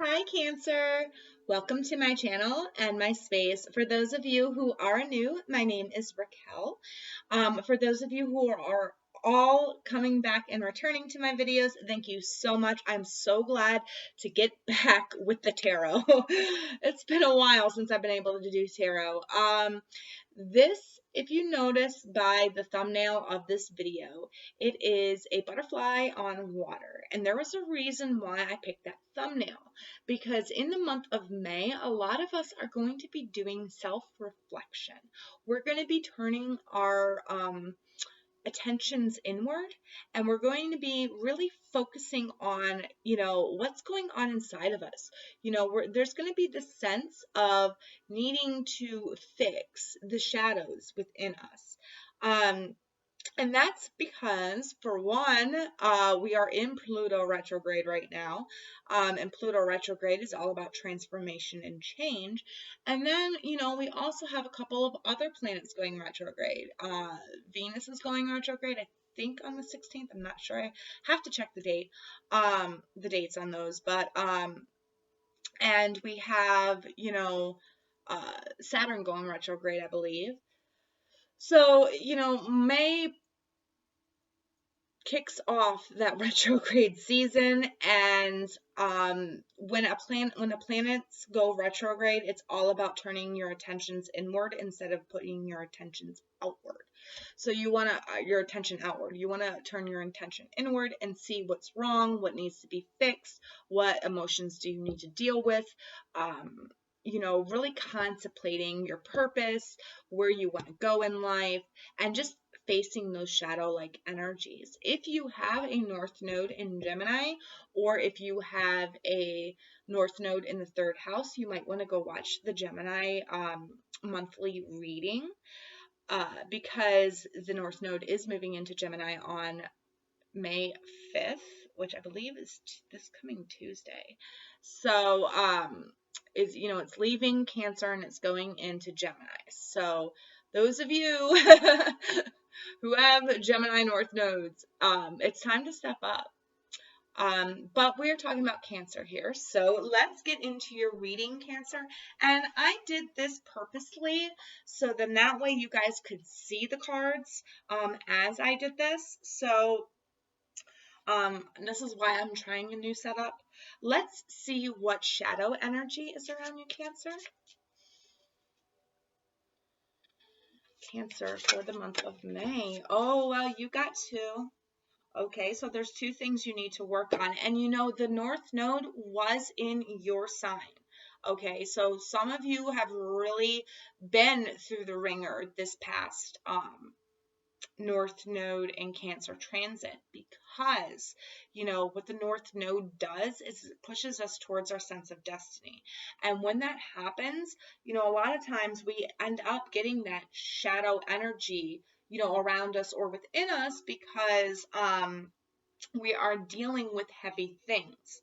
Hi, Cancer. Welcome to my channel and my space. For those of you who are new, my name is Racquel. For those of you who are all coming back and returning to my videos, thank you so much. I'm so glad to get back with the tarot. It's been a while since I've been able to do tarot. If you notice by the thumbnail of this video, it is a butterfly on water. And there was a reason why I picked that thumbnail. Because in the month of May, a lot of us are going to be doing self-reflection. We're going to be turning our attentions inward, and we're going to be really focusing on, what's going on inside of us. There's going to be this sense of needing to fix the shadows within us. And that's because, for one, we are in Pluto retrograde right now. And Pluto retrograde is all about transformation and change. And then, we also have a couple of other planets going retrograde. Venus is going retrograde, I think on the 16th. I'm not sure. I have to check the dates on those. But, and we have, Saturn going retrograde, I believe. So, May kicks off that retrograde season, and when the planets go retrograde, it's all about turning your attentions inward instead of putting your attentions outward. So you want your attention outward. You want to turn your attention inward and see what's wrong, what needs to be fixed, what emotions do you need to deal with. Really contemplating your purpose, where you want to go in life, and just facing those shadow-like energies. If you have a North Node in Gemini, or if you have a North Node in the third house, you might want to go watch the Gemini monthly reading, because the North Node is moving into Gemini on May 5th, which I believe is this coming Tuesday. So, it's leaving Cancer and it's going into Gemini. So those of you who have Gemini North Nodes, it's time to step up. But we're talking about Cancer here. So let's get into your reading, Cancer. And I did this purposely so then that way you guys could see the cards as I did this. So this is why I'm trying a new setup. Let's see what shadow energy is around you, Cancer. Cancer for the month of May. Oh, well, you got two. Okay, so there's two things you need to work on. And the North Node was in your sign. Okay, so some of you have really been through the ringer this past North Node and Cancer transit, because what the North Node does is it pushes us towards our sense of destiny. And when that happens, a lot of times we end up getting that shadow energy around us or within us, because we are dealing with heavy things.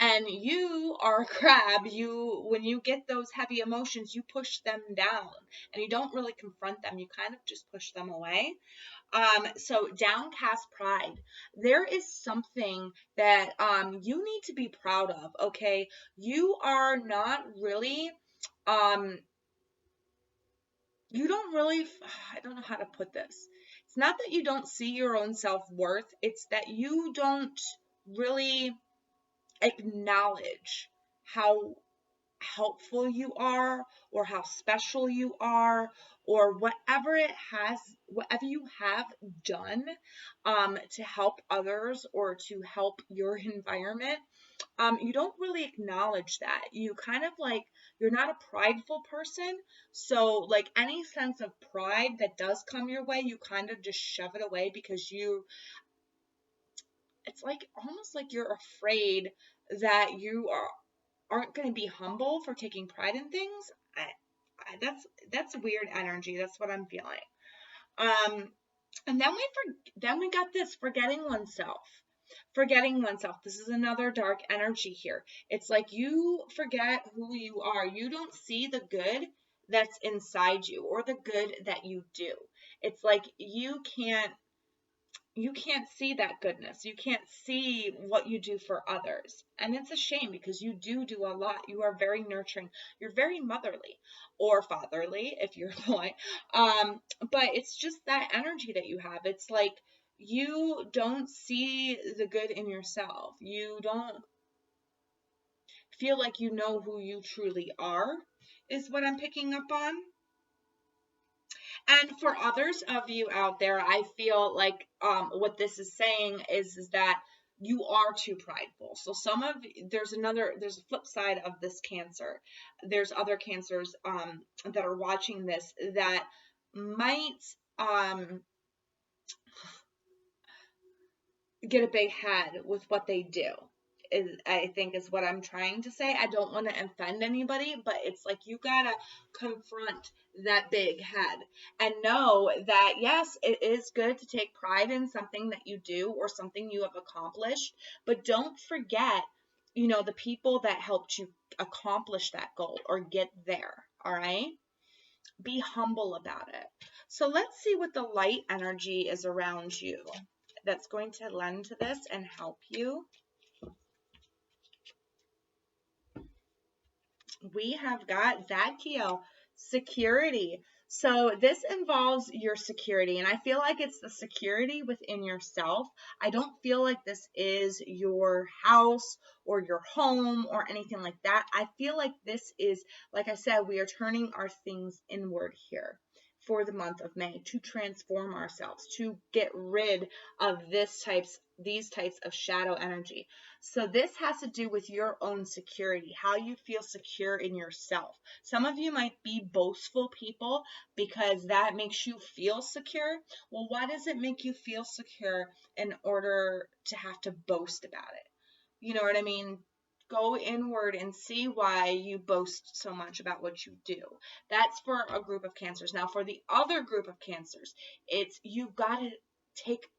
And you are a crab. When you get those heavy emotions, you push them down and you don't really confront them. You kind of just push them away. So downcast pride. There is something that you need to be proud of, okay? You are not really you don't really, I don't know how to put this. It's not that you don't see your own self-worth, it's that you don't really acknowledge how helpful you are, or how special you are, or whatever you have done to help others or to help your environment. You don't really acknowledge that. You kind of you're not a prideful person. So any sense of pride that does come your way, you kind of just shove it away, because it's almost like you're afraid that you aren't going to be humble for taking pride in things. That's weird energy. That's what I'm feeling. And then we got this, forgetting oneself. Forgetting oneself. This is another dark energy here. It's like you forget who you are. You don't see the good that's inside you, or the good that you do. It's like you can't you can't see that goodness. You can't see what you do for others. And it's a shame because you do a lot. You are very nurturing. You're very motherly or fatherly if you're a boy. But it's just that energy that you have. It's like you don't see the good in yourself. You don't feel like you know who you truly are, is what I'm picking up on. And for others of you out there, I feel like what this is saying is that you are too prideful. So there's a flip side of this Cancer. There's other Cancers that are watching this that might get a big head with what they do. I think is what I'm trying to say. I don't want to offend anybody, but it's like you gotta confront that big head and know that yes, it is good to take pride in something that you do or something you have accomplished, but don't forget, the people that helped you accomplish that goal or get there. All right? Be humble about it. So let's see what the light energy is around you that's going to lend to this and help you. We have got Racquel, security. So this involves your security, and I feel like it's the security within yourself. I don't feel like this is your house or your home or anything like that. I feel like this is, like I said, we are turning our things inward here for the month of May to transform ourselves, to get rid of these types of shadow energy. So this has to do with your own security, how you feel secure in yourself. Some of you might be boastful people because that makes you feel secure. Well, why does it make you feel secure in order to have to boast about it? You know what I mean? Go inward and see why you boast so much about what you do. That's for a group of Cancers. Now, for the other group of Cancers, it's you got to take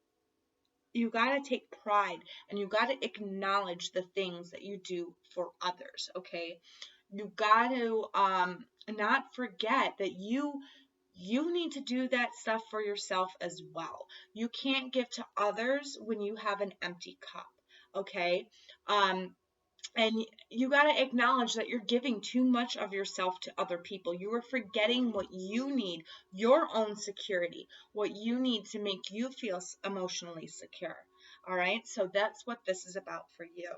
pride and you got to acknowledge the things that you do for others, okay? You got to not forget that you need to do that stuff for yourself as well. You can't give to others when you have an empty cup, okay? And you got to acknowledge that you're giving too much of yourself to other people. You are forgetting what you need, your own security, what you need to make you feel emotionally secure. All right, so that's what this is about for you.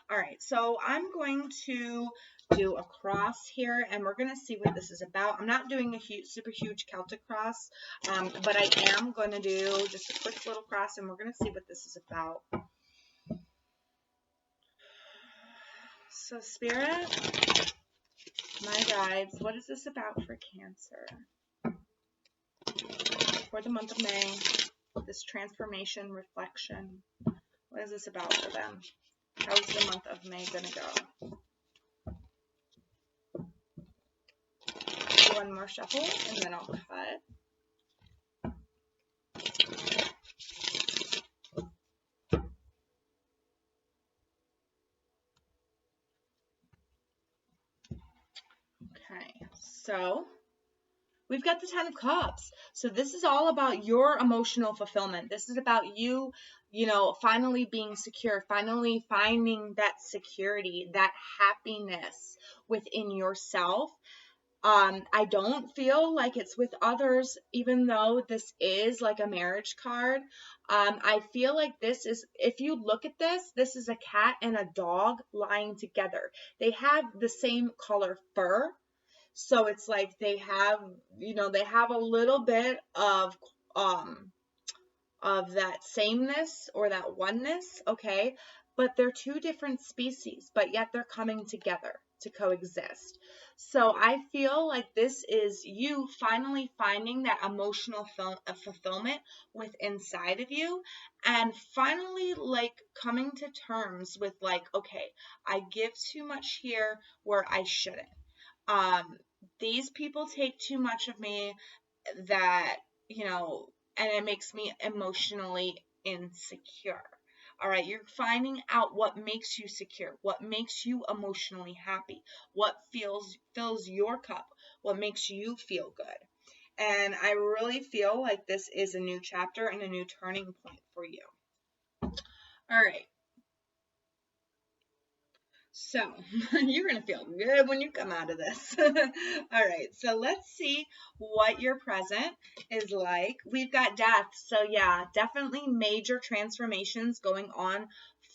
All right, so I'm going to do a cross here, and we're going to see what this is about. I'm not doing a super huge Celtic cross, but I am going to do just a quick little cross, and we're going to see what this is about. So Spirit, my guides, what is this about for Cancer? For the month of May, this transformation, reflection, what is this about for them? How is the month of May going to go? One more shuffle, and then I'll cut. Okay, so we've got the Ten of Cups. So this is all about your emotional fulfillment. This is about you, finally being secure, finally finding that security, that happiness within yourself. I don't feel like it's with others, even though this is like a marriage card. I feel like this is, if you look at this is a cat and a dog lying together. They have the same color fur. So it's like they have a little bit of that sameness or that oneness, okay? But they're two different species, but yet they're coming together to coexist. So I feel like this is you finally finding that emotional fulfillment with inside of you, and finally like coming to terms with like, okay, I give too much here where I shouldn't. These people take too much of me that, and it makes me emotionally insecure. All right, you're finding out what makes you secure, what makes you emotionally happy, what fills your cup, what makes you feel good. And I really feel like this is a new chapter and a new turning point for you. All right. So you're going to feel good when you come out of this. All right. So let's see what your present is like. We've got death. So yeah, definitely major transformations going on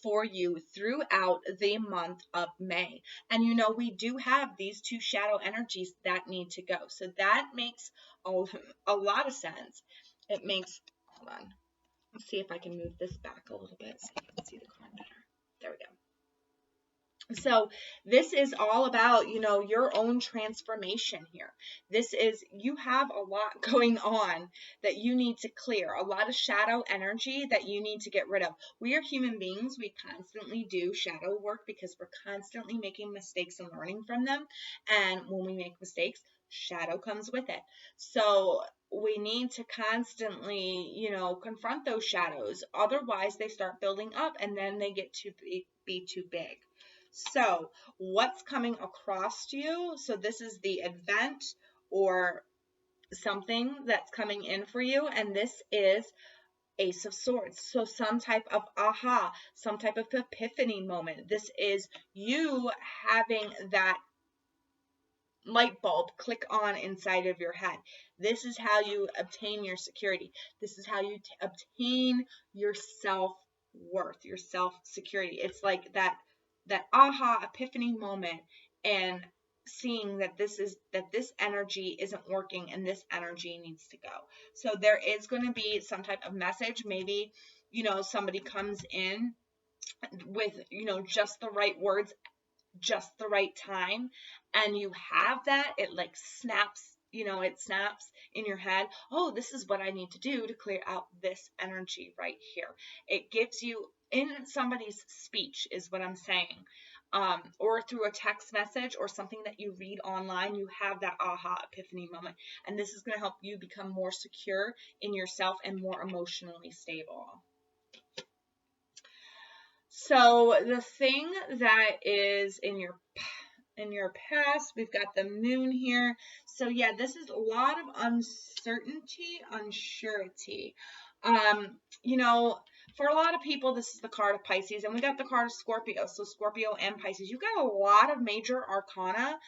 for you throughout the month of May. And you know, we do have these two shadow energies that need to go. So that makes a lot of sense. It makes, hold on. Let's see if I can move this back a little bit so you can see the card better. There we go. So this is all about, you know, your own transformation here. This is, you have a lot going on that you need to clear, a lot of shadow energy that you need to get rid of. We are human beings. We constantly do shadow work because we're constantly making mistakes and learning from them. And when we make mistakes, shadow comes with it. So we need to constantly, you know, confront those shadows. Otherwise, they start building up and then they get to be too big. So what's coming across to you? So this is the event or something that's coming in for you. And this is Ace of Swords. So some type of aha, some type of epiphany moment. This is you having that light bulb click on inside of your head. This is how you obtain your security. This is how you obtain your self-worth, your self-security. It's like that aha epiphany moment, and seeing that this energy isn't working and this energy needs to go. So there is going to be some type of message. Maybe, you know, somebody comes in with, you know, just the right words, just the right time, and you have that, it like snaps, you know, it snaps in your head. Oh, this is what I need to do to clear out this energy right here. It gives you in somebody's speech is what I'm saying, or through a text message or something that you read online. You have that aha epiphany moment, and this is going to help you become more secure in yourself and more emotionally stable. So the thing that is in your past, we've got the moon here. So yeah, this is a lot of uncertainty, unsurety. You know, for a lot of people, this is the card of Pisces, and we got the card of Scorpio. So Scorpio and Pisces, you got a lot of major arcana.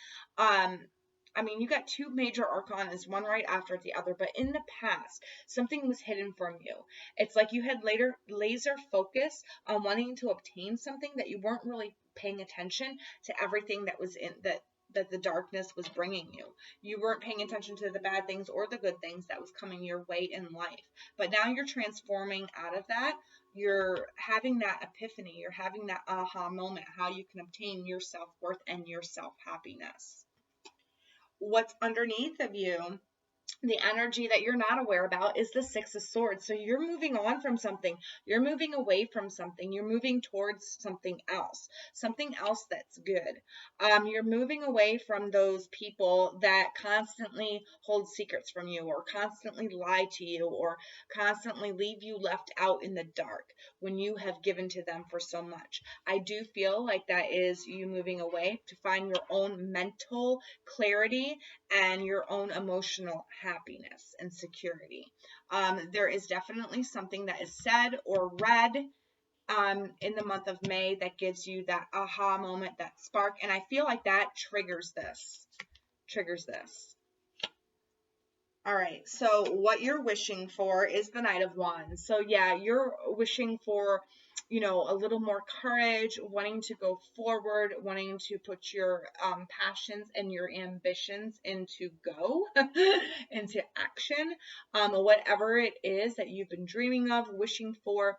I mean, you got two major arcanas, one right after the other, but in the past, something was hidden from you. It's like you had laser focus on wanting to obtain something that you weren't really paying attention to everything that was in that the darkness was bringing you. You weren't paying attention to the bad things or the good things that was coming your way in life. But now you're transforming out of that. You're having that epiphany. You're having that aha moment, how you can obtain your self-worth and your self-happiness. What's underneath of you, the energy that you're not aware about, is the Six of Swords. So you're moving on from something. You're moving away from something. You're moving towards something else that's good. You're moving away from those people that constantly hold secrets from you, or constantly lie to you, or constantly leave you left out in the dark when you have given to them for so much. I do feel like that is you moving away to find your own mental clarity and your own emotional happiness and security. There is definitely something that is said or read in the month of May that gives you that aha moment, that spark, and I feel like that triggers this. All right, so what you're wishing for is the Knight of Wands. So yeah, you're wishing for, you know, a little more courage, wanting to go forward, wanting to put your passions and your ambitions into into action. Whatever it is that you've been dreaming of, wishing for,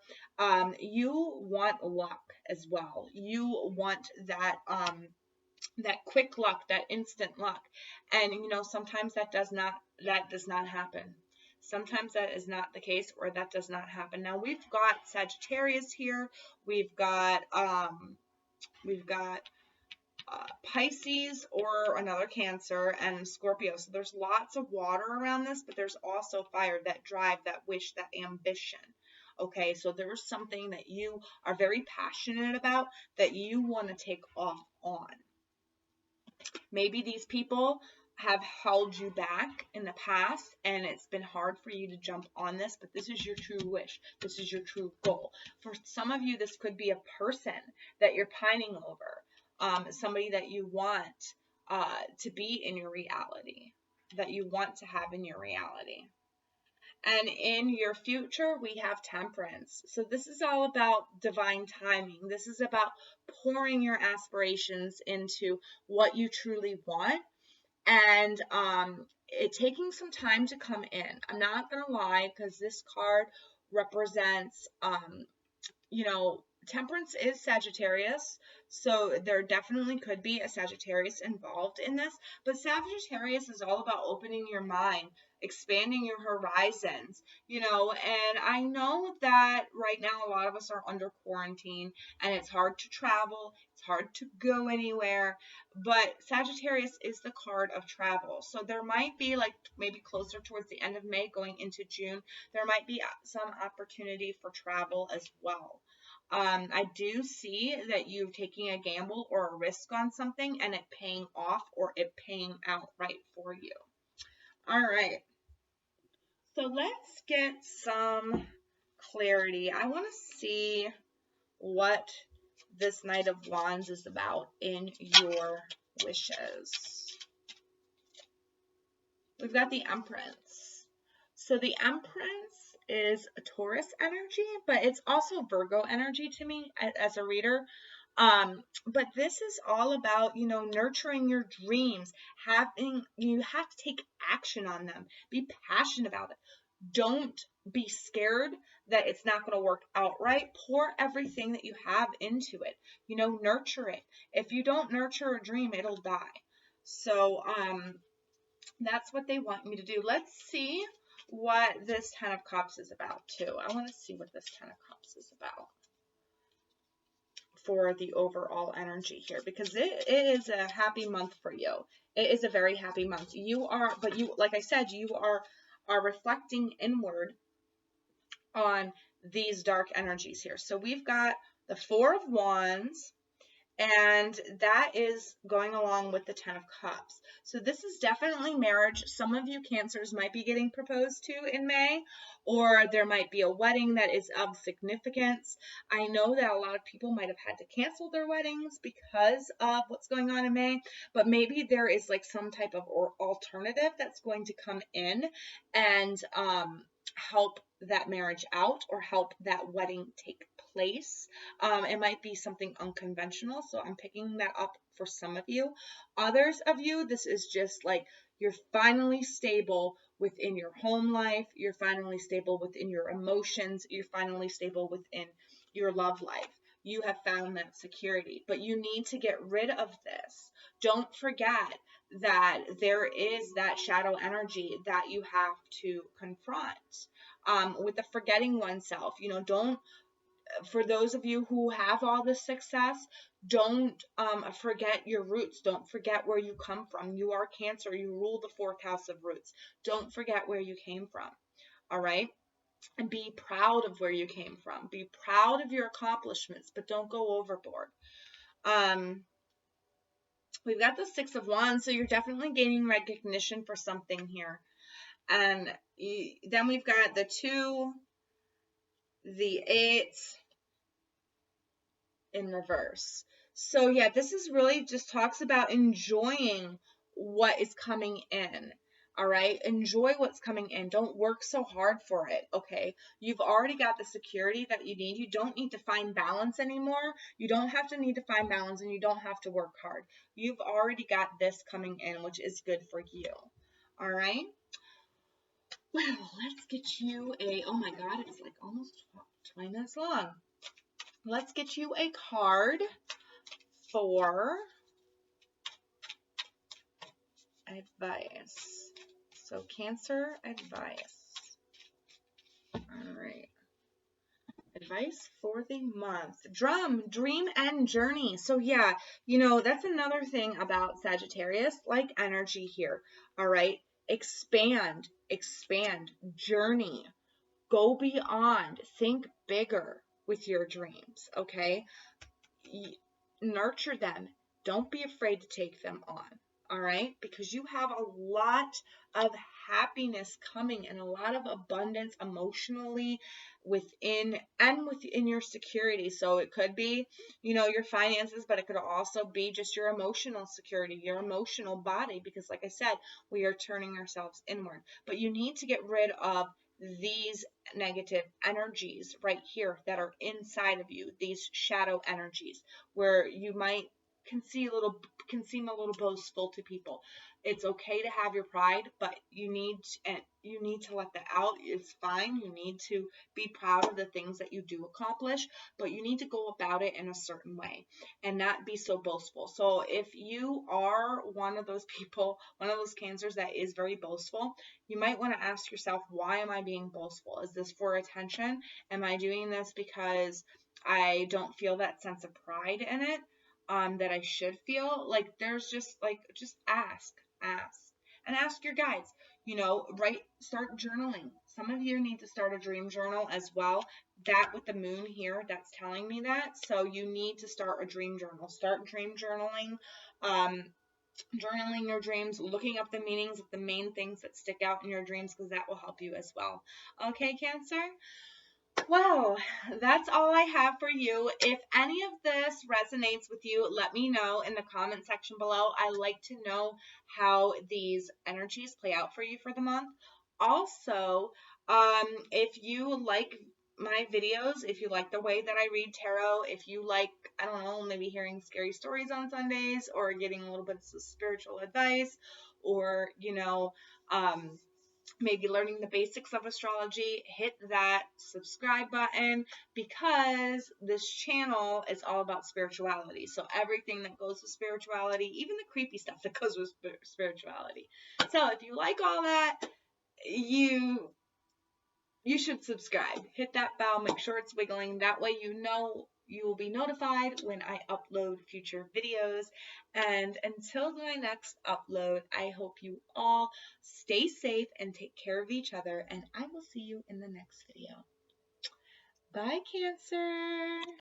you want luck as well. You want that that quick luck, that instant luck. And you know, sometimes that does not happen. Sometimes that is not the case, or that does not happen. Now we've got Sagittarius here. We've got Pisces or another Cancer, and Scorpio. So there's lots of water around this, but there's also fire, that drive, that wish, that ambition. Okay, so there's something that you are very passionate about that you want to take off on. Maybe these people have held you back in the past, and it's been hard for you to jump on this, but this is your true wish. This is your true goal. For some of you, this could be a person that you're pining over, somebody that you want to be in your reality, that you want to have in your reality. And in your future, we have temperance. So this is all about divine timing. This is about pouring your aspirations into what you truly want, and it taking some time to come in. I'm not gonna lie, because this card represents temperance is Sagittarius, so there definitely could be a Sagittarius involved in this, but Sagittarius is all about opening your mind, expanding your horizons, and I know that right now a lot of us are under quarantine and it's hard to travel, it's hard to go anywhere, but Sagittarius is the card of travel. So there might be, like, maybe closer towards the end of May going into June, there might be some opportunity for travel as well. I do see that you taking a gamble or a risk on something and it paying off, or it paying out right for you. All right. So let's get some clarity. I want to see what this Knight of Wands is about in your wishes. We've got the Empress. So the Empress is a Taurus energy, but it's also Virgo energy to me as a reader. But this is all about, nurturing your dreams, you have to take action on them, be passionate about it. Don't be scared that it's not going to work out right. Pour everything that you have into it, nurture it. If you don't nurture a dream, it'll die. So, that's what they want me to do. Let's see what this Ten of Cups is about, too. I want to see what this Ten of Cups is about for the overall energy here, because it is a happy month for you. It is a very happy month. Like I said, you are reflecting inward on these dark energies here. So we've got the Four of Wands, and that is going along with the Ten of Cups. So this is definitely marriage. Some of you Cancers might be getting proposed to in May, or there might be a wedding that is of significance. I know that a lot of people might have had to cancel their weddings because of what's going on in May, but maybe there is like some type of alternative that's going to come in and help that marriage out, or help that wedding take place. It might be something unconventional, so I'm picking that up for some of you. Others of you, this is just like you're finally stable within your home life, you're finally stable within your emotions, you're finally stable within your love life. You have found that security, but you need to get rid of this. Don't forget that there is that shadow energy that you have to confront, with the forgetting oneself. For those of you who have all this success, don't forget your roots. Don't forget where you come from. You are Cancer. You rule the fourth house of roots. Don't forget where you came from. All right? And be proud of where you came from. Be proud of your accomplishments, but don't go overboard. We've got the Six of Wands, so you're definitely gaining recognition for something here. And then we've got the 2, the 8 in reverse. So yeah, this is really just talks about enjoying what is coming in. All right, enjoy what's coming in. Don't work so hard for it. Okay, you've already got the security that you need. You don't need to find balance anymore. You don't have to need to find balance, and you don't have to work hard. You've already got this coming in, which is good for you. All right. Well, let's get you oh my God, it's like almost 20 minutes long. Let's get you a card for advice. So Cancer advice. All right. Advice for the month. Dream and journey. So yeah, that's another thing about Sagittarius, like energy here. All right. Expand, journey, go beyond, think bigger with your dreams. Okay. Nurture them. Don't be afraid to take them on. all right? Because you have a lot of happiness coming and a lot of abundance emotionally within your security. So it could be, your finances, but it could also be just your emotional security, your emotional body, because like I said, we are turning ourselves inward. But you need to get rid of these negative energies right here that are inside of you, these shadow energies, where you might can seem a little boastful to people. It's okay to have your pride, but you need to let that out. It's fine. You need to be proud of the things that you do accomplish, but you need to go about it in a certain way and not be so boastful. So if you are one of those people, one of those cancers that is very boastful, you might want to ask yourself, why am I being boastful? Is this for attention? Am I doing this because I don't feel that sense of pride in it? That I should feel? Like, there's just ask, and ask your guides. Start journaling. Some of you need to start a dream journal as well. That with the moon here, that's telling me that. So you need to start a dream journal. Start dream journaling. Journaling your dreams, looking up the meanings of the main things that stick out in your dreams, because that will help you as well. Okay, Cancer? Well, that's all I have for you. If any of this resonates with you, let me know in the comment section below. I like to know how these energies play out for you for the month. Also, if you like my videos, if you like the way that I read tarot, if you like, I don't know, maybe hearing scary stories on Sundays, or getting a little bit of spiritual advice, or, maybe learning the basics of astrology, hit that subscribe button, because this channel is all about spirituality. So everything that goes with spirituality, even the creepy stuff that goes with spirituality. So if you like all that, you should subscribe. Hit that bell, make sure it's wiggling. That way you will be notified when I upload future videos. And until my next upload, I hope you all stay safe and take care of each other. And I will see you in the next video. Bye, Cancer.